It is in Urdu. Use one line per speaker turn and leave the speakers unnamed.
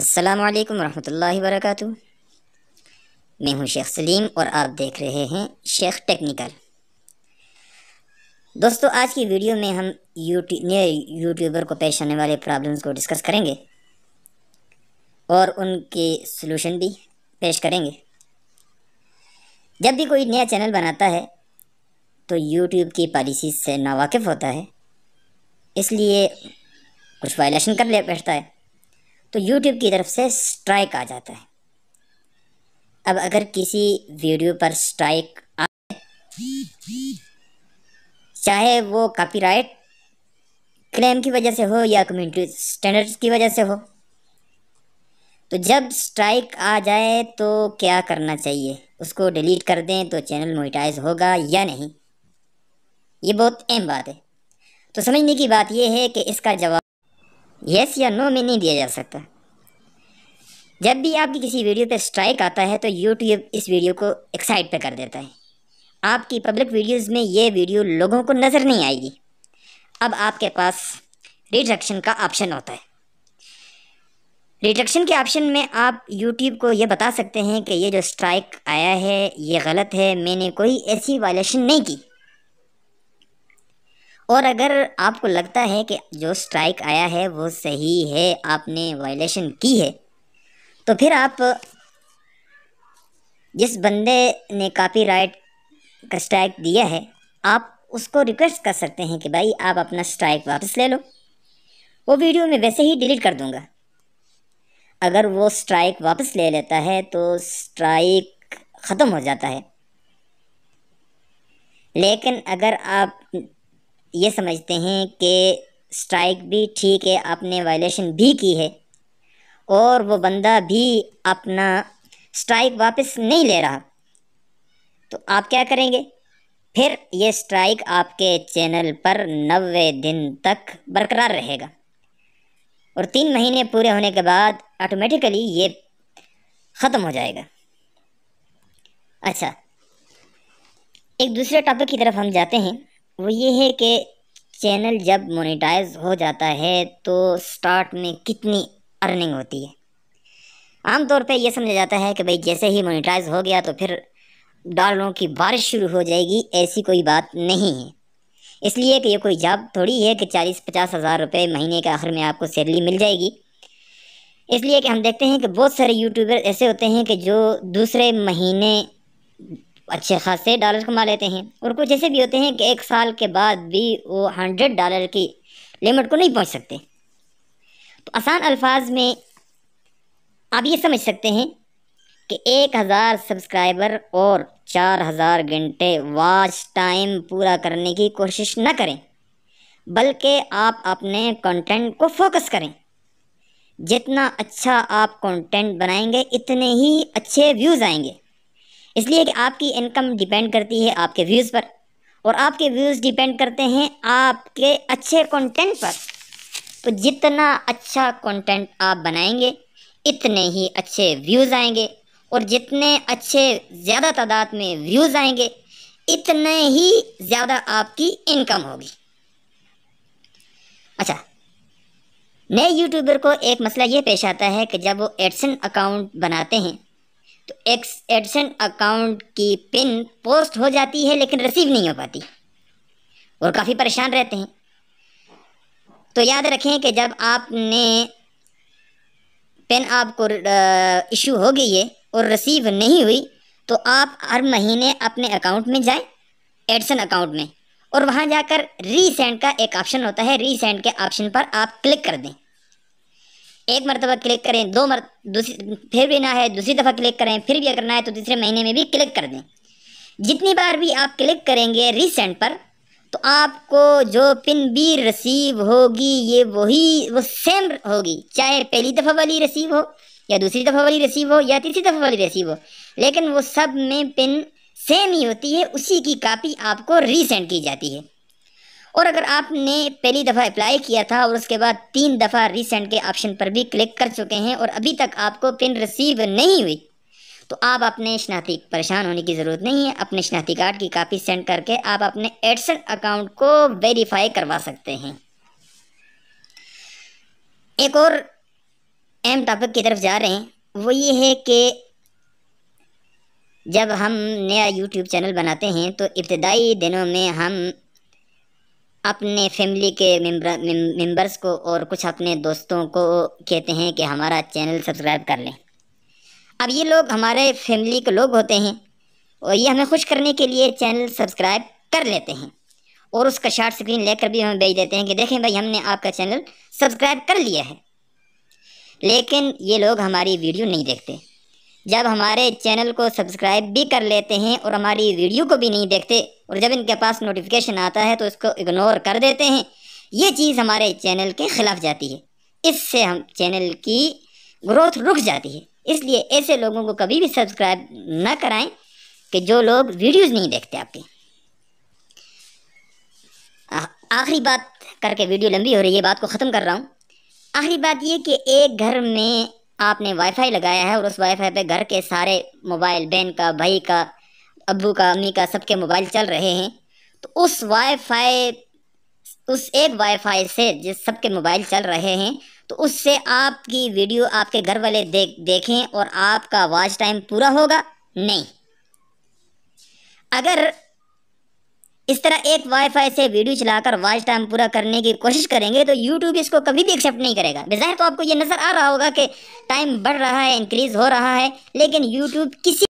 السلام علیکم ورحمۃ اللہ وبرکاتہ۔ میں ہوں شیخ سلیم اور آپ دیکھ رہے ہیں شیخ ٹیکنیکل۔ دوستو، آج کی ویڈیو میں ہم نئے یوٹیوبر کو پیش آنے والے پرابلمز کو ڈسکس کریں گے اور ان کے سلوشن بھی پیش کریں گے۔ جب بھی کوئی نیا چینل بناتا ہے تو یوٹیوب کی پالیسیز سے ناواقف ہوتا ہے، اس لیے کچھ وائلیشن کر بیٹھتا ہے تو یوٹیوب کی طرف سے اسٹرائک آ جاتا ہے۔ اب اگر کسی ویڈیو پر اسٹرائک آئے، چاہے وہ کاپی رائٹ کلیم کی وجہ سے ہو یا کمیونٹی اسٹینڈرڈز کی وجہ سے ہو، تو جب اسٹرائک آ جائے تو کیا کرنا چاہیے؟ اس کو ڈیلیٹ کر دیں تو چینل مونیٹائز ہوگا یا نہیں؟ یہ بہت اہم بات ہے۔ تو سمجھنے کی بات یہ ہے کہ اس کا جواب یس یا نو میں نہیں دیا جا سکتا۔ جب بھی آپ کی کسی ویڈیو پہ اسٹرائک آتا ہے تو یوٹیوب اس ویڈیو کو ایک سائڈ پہ کر دیتا ہے۔ آپ کی پبلک ویڈیوز میں یہ ویڈیو لوگوں کو نظر نہیں آئے گی۔ اب آپ کے پاس ریڈکشن کا آپشن ہوتا ہے۔ ریڈکشن کے آپشن میں آپ یوٹیوب کو یہ بتا سکتے ہیں کہ یہ جو اسٹرائک آیا ہے یہ غلط ہے، میں نے کوئی ایسی وائلیشن نہیں کی۔ اور اگر آپ کو لگتا ہے کہ جو اسٹرائک آیا ہے وہ صحیح ہے، آپ نے وائلیشن کی ہے، تو پھر آپ جس بندے نے کاپی رائٹ کا اسٹرائک دیا ہے، آپ اس کو ریکویسٹ کر سکتے ہیں کہ بھائی آپ اپنا اسٹرائک واپس لے لو، وہ ویڈیو میں ویسے ہی ڈیلیٹ کر دوں گا۔ اگر وہ اسٹرائک واپس لے لیتا ہے تو اسٹرائک ختم ہو جاتا ہے۔ لیکن اگر آپ یہ سمجھتے ہیں کہ اسٹرائک بھی ٹھیک ہے، آپ نے وائلیشن بھی کی ہے اور وہ بندہ بھی اپنا اسٹرائک واپس نہیں لے رہا، تو آپ کیا کریں گے؟ پھر یہ اسٹرائک آپ کے چینل پر 90 دن تک برقرار رہے گا اور 3 مہینے پورے ہونے کے بعد آٹومیٹیکلی یہ ختم ہو جائے گا۔ اچھا، ایک دوسرے ٹاپک کی طرف ہم جاتے ہیں، وہ یہ ہے کہ چینل جب مونیٹائز ہو جاتا ہے تو سٹارٹ میں کتنی ارننگ ہوتی ہے۔ عام طور پہ یہ سمجھا جاتا ہے کہ بھئی جیسے ہی مونیٹائز ہو گیا تو پھر ڈالروں کی بارش شروع ہو جائے گی۔ ایسی کوئی بات نہیں ہے، اس لیے کہ یہ کوئی جاب تھوڑی ہے کہ 40-50 ہزار روپے مہینے کے آخر میں آپ کو سیلری مل جائے گی۔ اس لیے کہ ہم دیکھتے ہیں کہ بہت سارے یوٹیوبر ایسے ہوتے ہیں کہ جو دوسرے مہینے اچھے خاصے ڈالر کما لیتے ہیں، اور کچھ ایسے بھی ہوتے ہیں کہ 1 سال کے بعد بھی وہ $100 کی لمٹ کو نہیں پہنچ سکتے۔ تو آسان الفاظ میں آپ یہ سمجھ سکتے ہیں کہ 1000 سبسکرائبر اور 4000 گھنٹے واچ ٹائم پورا کرنے کی کوشش نہ کریں، بلکہ آپ اپنے کنٹینٹ کو فوکس کریں۔ جتنا اچھا آپ کنٹینٹ بنائیں گے اتنے ہی اچھے ویوز آئیں گے، اس لیے کہ آپ کی انکم ڈیپینڈ کرتی ہے آپ کے ویوز پر، اور آپ کے ویوز ڈیپینڈ کرتے ہیں آپ کے اچھے کنٹینٹ پر۔ تو جتنا اچھا کنٹینٹ آپ بنائیں گے اتنے ہی اچھے ویوز آئیں گے، اور جتنے اچھے زیادہ تعداد میں ویوز آئیں گے اتنے ہی زیادہ آپ کی انکم ہوگی۔ اچھا، نئے یوٹیوبر کو ایک مسئلہ یہ پیش آتا ہے کہ جب وہ ایڈسن اکاؤنٹ بناتے ہیں تو ایڈسن اکاؤنٹ کی پن پوسٹ ہو جاتی ہے لیکن ریسیو نہیں ہو پاتی اور کافی پریشان رہتے ہیں۔ تو یاد رکھیں کہ جب آپ نے پن آپ کو ایشو ہو گئی ہے اور ریسیو نہیں ہوئی تو آپ ہر مہینے اپنے اکاؤنٹ میں جائیں، ایڈسن اکاؤنٹ میں، اور وہاں جا کر ری سینڈ کا ایک آپشن ہوتا ہے، ری سینڈ کے آپشن پر آپ کلک کر دیں۔ 1 مرتبہ کلک کریں، پھر بھی نہ ہے دوسری دفعہ کلک کریں، پھر بھی اگر نہ ہے تو تیسرے مہینے میں بھی کلک کر دیں۔ جتنی بار بھی آپ کلک کریں گے ری سینڈ پر تو آپ کو جو پن بھی ریسیو ہوگی یہ وہ سیم ہوگی، چاہے پہلی دفعہ والی ریسیو ہو یا دوسری دفعہ والی ریسیو ہو یا تیسری دفعہ والی ریسیو ہو، لیکن وہ سب میں پن سیم ہی ہوتی ہے، اسی کی کاپی آپ کو ری سینڈ کی جاتی ہے۔ اور اگر آپ نے پہلی دفعہ اپلائی کیا تھا اور اس کے بعد 3 دفعہ ری سینڈ کے آپشن پر بھی کلک کر چکے ہیں اور ابھی تک آپ کو پن ریسیو نہیں ہوئی، تو آپ اپنے شناختی پریشان ہونے کی ضرورت نہیں ہے۔ اپنے شناختی کارڈ کی کاپی سینڈ کر کے آپ اپنے ایڈسن اکاؤنٹ کو ویریفائی کروا سکتے ہیں۔ ایک اور اہم ٹاپک کی طرف جا رہے ہیں، وہ یہ ہے کہ جب ہم نیا یوٹیوب چینل بناتے ہیں تو ابتدائی دنوں میں ہم اپنے فیملی کے ممبرس کو اور کچھ اپنے دوستوں کو کہتے ہیں کہ ہمارا چینل سبسکرائب کر لیں۔ اب یہ لوگ ہمارے فیملی کے لوگ ہوتے ہیں اور یہ ہمیں خوش کرنے کے لیے چینل سبسکرائب کر لیتے ہیں اور اس کا شارٹ سکرین لے کر بھی ہمیں بھیج دیتے ہیں کہ دیکھیں بھائی ہم نے آپ کا چینل سبسکرائب کر لیا ہے، لیکن یہ لوگ ہماری ویڈیو نہیں دیکھتے۔ جب ہمارے چینل کو سبسکرائب بھی کر لیتے ہیں اور ہماری ویڈیو کو بھی نہیں دیکھتے، اور جب ان کے پاس نوٹیفیکیشن آتا ہے تو اس کو اگنور کر دیتے ہیں، یہ چیز ہمارے چینل کے خلاف جاتی ہے۔ اس سے ہم چینل کی گروتھ رک جاتی ہے۔ اس لیے ایسے لوگوں کو کبھی بھی سبسکرائب نہ کرائیں کہ جو لوگ ویڈیوز نہیں دیکھتے آپ کی۔ آخری بات کر کے ویڈیو لمبی ہو رہی ہے، بات کو ختم کر رہا ہوں۔ آخری بات یہ کہ ایک گھر میں آپ نے وائی فائی لگایا ہے اور اس وائی فائی پہ گھر کے سارے موبائل، بہن کا، بھائی کا، ابو کا، امی کا، سب کے موبائل چل رہے ہیں، تو اس ایک وائی فائی سے جس سب کے موبائل چل رہے ہیں تو اس سے آپ کی ویڈیو آپ کے گھر والے دیکھیں اور آپ کا واچ ٹائم پورا ہوگا؟ نہیں۔ اگر اس طرح ایک وائی فائی سے ویڈیو چلا کر واچ ٹائم پورا کرنے کی کوشش کریں گے تو یوٹیوب اس کو کبھی بھی ایکسیپٹ نہیں کرے گا۔ بظاہر تو آپ کو یہ نظر آ رہا ہوگا کہ ٹائم بڑھ رہا ہے، انکریز ہو رہا ہے، لیکن یوٹیوب کسی